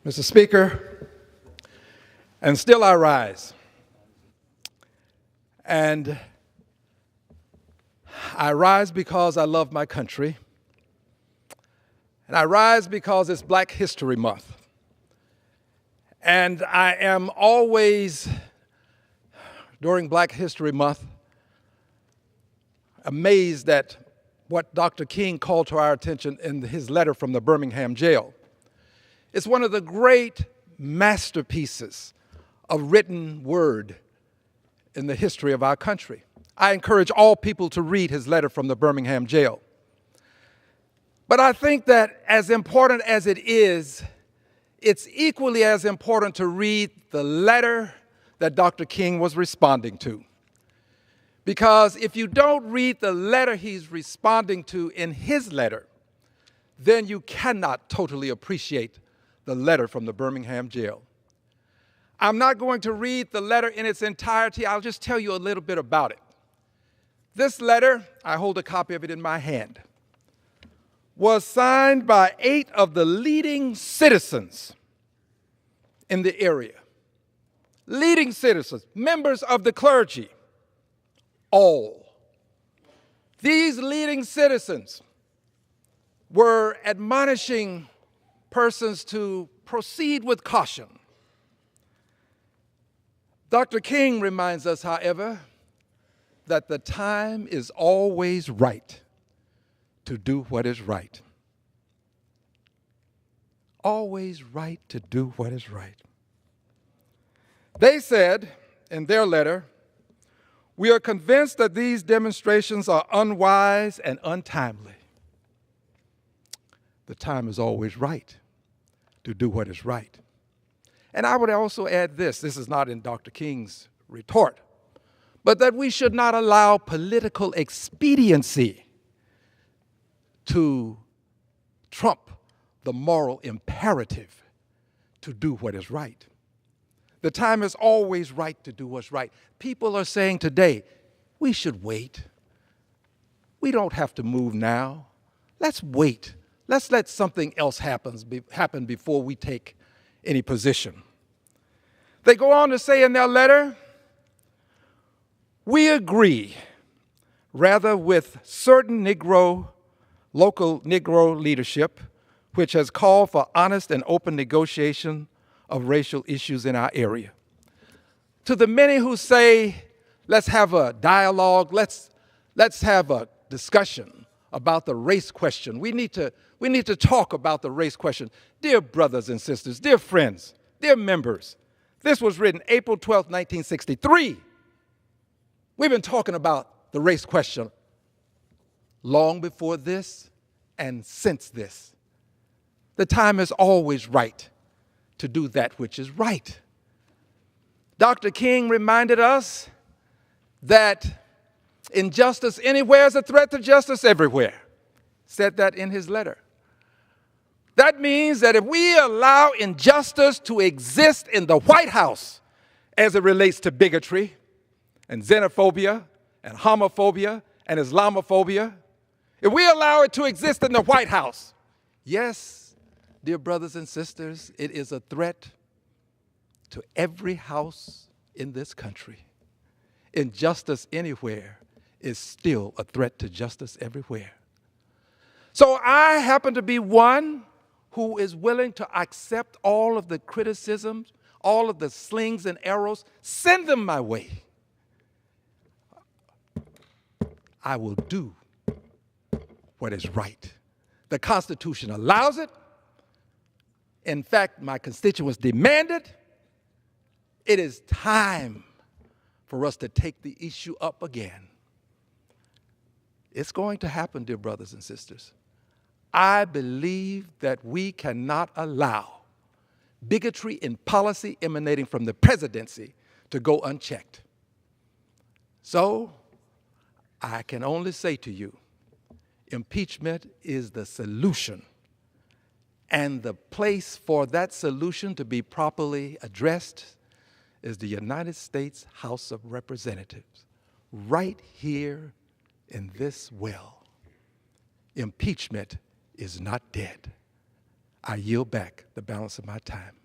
Mr. Speaker, and still I rise. And I rise because I love my country. And I rise because it's Black History Month. And I am always, during Black History Month, amazed at what Dr. King called to our attention in his letter from the Birmingham jail. It's one of the great masterpieces of written word in the history of our country. I encourage all people to read his letter from the Birmingham jail. But I think that as important as it is, it's equally as important to read the letter that Dr. King was responding to. Because if you don't read the letter he's responding to in his letter, then you cannot totally appreciate the letter from the Birmingham jail. I'm not going to read the letter in its entirety. I'll just tell you a little bit about it. This letter, I hold a copy of it in my hand, was signed by 8 of the leading citizens in the area. Leading citizens, members of the clergy, all. These leading citizens were admonishing persons to proceed with caution. Dr. King reminds us, however, that the time is always right to do what is right. Always right to do what is right. They said in their letter, "We are convinced that these demonstrations are unwise and untimely." The time is always right to do what is right. And I would also add this is not in Dr. King's retort, but that we should not allow political expediency to trump the moral imperative to do what is right. The time is always right to do what's right. People are saying today, we should wait. We don't have to move now. Let's wait. Let's let something else happen before we take any position. They go on to say in their letter, "We agree, rather, with certain local Negro leadership, which has called for honest and open negotiation of racial issues in our area." To the many who say, let's have a dialogue, let's have a discussion about the race question. We need to talk about the race question. Dear brothers and sisters, dear friends, dear members, this was written April 12, 1963. We've been talking about the race question long before this and since this. The time is always right to do that which is right. Dr. King reminded us that injustice anywhere is a threat to justice everywhere. Said that in his letter. That means that if we allow injustice to exist in the White House as it relates to bigotry and xenophobia and homophobia and Islamophobia, if we allow it to exist in the White House, yes, dear brothers and sisters, it is a threat to every house in this country. Injustice anywhere is still a threat to justice everywhere. So I happen to be one who is willing to accept all of the criticisms, all of the slings and arrows. Send them my way. I will do what is right. The Constitution allows it. In fact, my constituents demand it. It is time for us to take the issue up again. It's going to happen, dear brothers and sisters. I believe that we cannot allow bigotry in policy emanating from the presidency to go unchecked. So I can only say to you, impeachment is the solution. And the place for that solution to be properly addressed is the United States House of Representatives, right here in this well. Impeachment is not dead. I yield back the balance of my time.